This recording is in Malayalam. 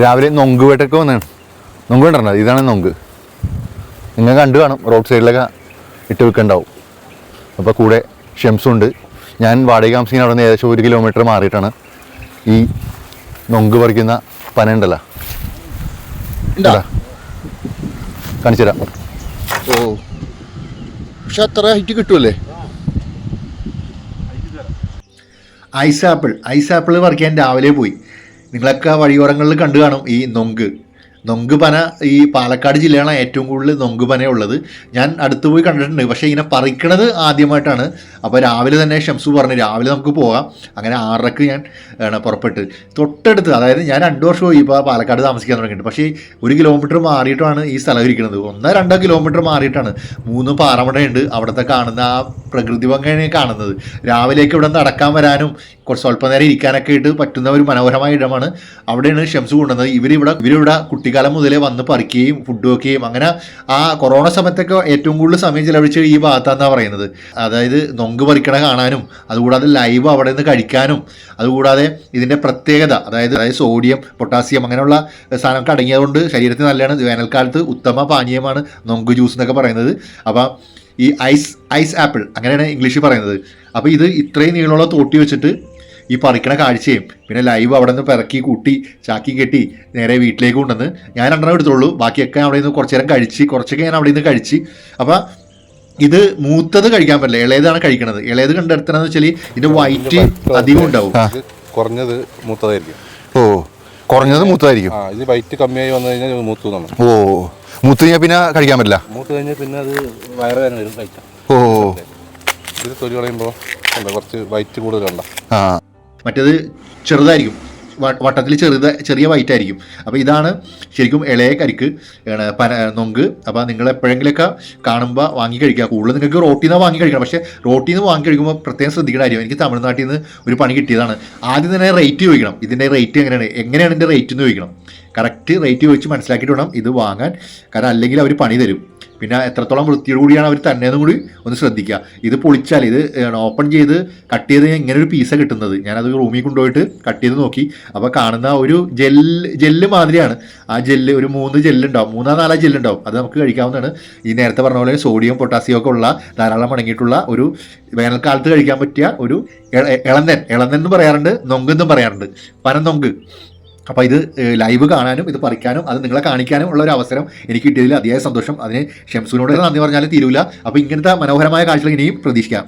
രാവിലെ നൊങ്ക് വേട്ടൊക്കെ വന്നാണ്. നൊങ്ക് വേണ്ടോ? ഇതാണ് നൊങ്ക്. നിങ്ങൾ കണ്ടു കാണും, റോഡ് സൈഡിലൊക്കെ ഇട്ട് വെക്കുന്നുണ്ടാവും. അപ്പോൾ കൂടെ ഷെംസുണ്ട്. ഞാൻ വാടക താമസിക്കുന്ന അവിടെ നിന്ന് ഏകദേശം 1 കിലോമീറ്റർ മാറിയിട്ടാണ് ഈ നൊങ്ക് പറിക്കുന്ന പന ഉണ്ടല്ലോ, കാണിച്ചു തരാം. ഓ, പക്ഷെ അത്ര ഹൈറ്റ് കിട്ടുമല്ലേ? ഐസ് ആപ്പിൾ പറിക്കാൻ രാവിലെ പോയി. നിങ്ങളൊക്കെ വഴിയോരങ്ങളിൽ കണ്ടു കാണും ഈ നൊങ്ക് പന. ഈ പാലക്കാട് ജില്ലയാണ് ഏറ്റവും കൂടുതൽ നൊങ്ക് പന ഉള്ളത്. ഞാൻ അടുത്ത് പോയി കണ്ടിട്ടുണ്ട്, പക്ഷേ ഇങ്ങനെ പറിക്കണത് ആദ്യമായിട്ടാണ്. അപ്പോൾ രാവിലെ തന്നെ ഷംസു പറഞ്ഞു രാവിലെ നമുക്ക് പോകാം. അങ്ങനെ 6:30 ഞാൻ പുറപ്പെട്ട് തൊട്ടടുത്ത്, അതായത് ഞാൻ 2 വർഷമായി ഇപ്പോൾ പാലക്കാട് താമസിക്കാൻ തുടങ്ങിയിട്ടുണ്ട്. പക്ഷേ 1 കിലോമീറ്റർ മാറിയിട്ടാണ് ഈ സ്ഥലം ഇരിക്കുന്നത്. 1-2 കിലോമീറ്റർ മാറിയിട്ടാണ് 3 പാറമടയുണ്ട്. അവിടുത്തെ കാണുന്ന ആ പ്രകൃതി ഭംഗിയാണ് കാണുന്നത്. രാവിലേക്ക് ഇവിടെ നടക്കാൻ വരാനും സ്വല്പം നേരം ഇരിക്കാനൊക്കെ ആയിട്ട് പറ്റുന്ന ഒരു മനോഹരമായ ഇടമാണ്. അവിടെയാണ് ഷംസു കൊണ്ടുവന്നത്. ഇവരിവിടെ കുട്ടിക്കാലം മുതലേ വന്ന് പറിക്കുകയും ഫുഡ് വെക്കുകയും അങ്ങനെ ആ കൊറോണ സമയത്തൊക്കെ ഏറ്റവും കൂടുതൽ സമയം ചിലവഴിച്ച് ഈ ഭാഗത്താണെന്നാണ് പറയുന്നത്. അതായത് നൊങ്ക് പറിക്കണ കാണാനും, അതുകൂടാതെ ലൈവ് അവിടെ നിന്ന് കഴിക്കാനും, അതുകൂടാതെ ഇതിൻ്റെ പ്രത്യേകത അതായത് സോഡിയം, പൊട്ടാസ്യം അങ്ങനെയുള്ള സാധനമൊക്കെ അടങ്ങിയതുകൊണ്ട് ശരീരത്തിന് നല്ലതാണ്. വേനൽക്കാലത്ത് ഉത്തമ പാനീയമാണ് നൊങ്ക് ജ്യൂസ് എന്നൊക്കെ പറയുന്നത്. അപ്പം ഈ ഐസ് ആപ്പിൾ അങ്ങനെയാണ് ഇംഗ്ലീഷിൽ പറയുന്നത്. അപ്പോൾ ഇത് ഇത്രയും നീളമുള്ള തോട്ടി വെച്ചിട്ട് ഈ പറിക്കണ കാഴ്ചയും പിന്നെ ലൈവ് അവിടെ നിന്ന് പിറക്കി കൂട്ടി ചാക്കി കെട്ടി നേരെ വീട്ടിലേക്ക് കൊണ്ടുവന്ന് ഞാൻ 2 എടുത്തുള്ളൂ. ബാക്കിയൊക്കെ അവിടെ നിന്ന് കുറച്ച് നേരം കുറച്ചൊക്കെ ഞാൻ അവിടെ നിന്ന് കഴിച്ച്. അപ്പോൾ ഇത് മൂത്തത് കഴിക്കാൻ പറ്റില്ല, ഇളയതാണ് കഴിക്കണത്. ഇളയത് കണ്ടെടുത്തതെന്ന് വെച്ചാൽ ഇതിൻ്റെ വൈറ്റ് അധികം ഉണ്ടാവും. കുറഞ്ഞത് മൂത്തതായിരിക്കും. ഓ, കുറഞ്ഞത് മൂത്തതായിരിക്കും. ഇത് വൈറ്റ് കമ്മിയായി വന്നു കഴിഞ്ഞാൽ മൂത്തു എന്നാണ്. ഓ, മൂത്ത് കഴിഞ്ഞാൽ പിന്നെ കഴിക്കാൻ പറ്റില്ല. മൂത്ത് കഴിഞ്ഞാൽ പിന്നെ അത് വയറുവേദന വരും കഴിക്കാം. ഓ, ഇത് തൊലി കളയുമ്പോൾ കുറച്ച് വൈറ്റ് കൂടുതലുണ്ട. ആ, മറ്റേത് ചെറുതായിരിക്കും, വട്ടത്തിൽ ചെറിയ വൈറ്റ് ആയിരിക്കും. അപ്പോൾ ഇതാണ് ശരിക്കും ഇളയ കരിക്ക് നൊങ്ക്. അപ്പോൾ നിങ്ങൾ എപ്പോഴെങ്കിലൊക്കെ കാണുമ്പോൾ വാങ്ങി കഴിക്കുക. കൂടുതൽ നിങ്ങൾക്ക് റോട്ടിൽ നിന്ന് വാങ്ങി കഴിക്കണം. പക്ഷേ റോട്ടിൽ നിന്ന് വാങ്ങി കഴിക്കുമ്പോൾ പ്രത്യേകം ശ്രദ്ധിക്കേണ്ട കാര്യം, എനിക്ക് തമിഴ്നാട്ടിൽ നിന്ന് ഒരു പണി കിട്ടിയതാണ്. ആദ്യം തന്നെ റേറ്റ് ചോദിക്കണം. ഇതിൻ്റെ റേറ്റ് എങ്ങനെയാണ് ഇതിൻ്റെ റേറ്റ് എന്ന് ചോദിക്കണം. കറക്റ്റ് റേറ്റ് ചോദിച്ച് മനസ്സിലാക്കിയിട്ട് വേണം ഇത് വാങ്ങാൻ. കാരണം അല്ലെങ്കിൽ അവർ പണി തരും. പിന്നെ എത്രത്തോളം വൃത്തിയോട് കൂടിയാണ് അവർ തന്നെയെന്നും കൂടി ഒന്ന് ശ്രദ്ധിക്കുക. ഇത് പൊളിച്ചാൽ ഇത് ഓപ്പൺ ചെയ്ത് കട്ട് ചെയ്ത് ഇങ്ങനെ ഒരു പീസ കിട്ടുന്നത്. ഞാനത് റൂമിൽ കൊണ്ടുപോയിട്ട് കട്ട് ചെയ്ത് നോക്കി. അപ്പോൾ കാണുന്ന ഒരു ജെല്ല് മാതിരിയാണ്. ആ ജെല്ല് ഒരു 3 ജെല്ലുണ്ടാവും, 3-4 ജെല്ലുണ്ടാവും. അത് നമുക്ക് കഴിക്കാവുന്നതാണ്. ഈ നേരത്തെ പറഞ്ഞ പോലെ സോഡിയം പൊട്ടാസ്യം ഒക്കെ ഉള്ള ധാരാളം അടങ്ങിയിട്ടുള്ള ഒരു വേനൽക്കാലത്ത് കഴിക്കാൻ പറ്റിയ ഒരു ഇളന്നൻ എന്ന് പറയാറുണ്ട്, നൊങ്കെന്നും പറയാറുണ്ട്, പനനൊങ്ക്. അപ്പോൾ ഇത് ലൈവ് കാണാനും ഇത് പറിക്കാനും അത് നിങ്ങളെ കാണിക്കാനും ഉള്ള ഒരു അവസരം എനിക്ക് കിട്ടിയതിൽ അതിയായ സന്തോഷം. അതിന് ഷംസുവിനോട് നന്ദി പറഞ്ഞാലും തീരൂല. അപ്പോൾ ഇങ്ങനത്തെ മനോഹരമായ കാഴ്ചകൾ ഇനിയും പ്രതീക്ഷിക്കാം.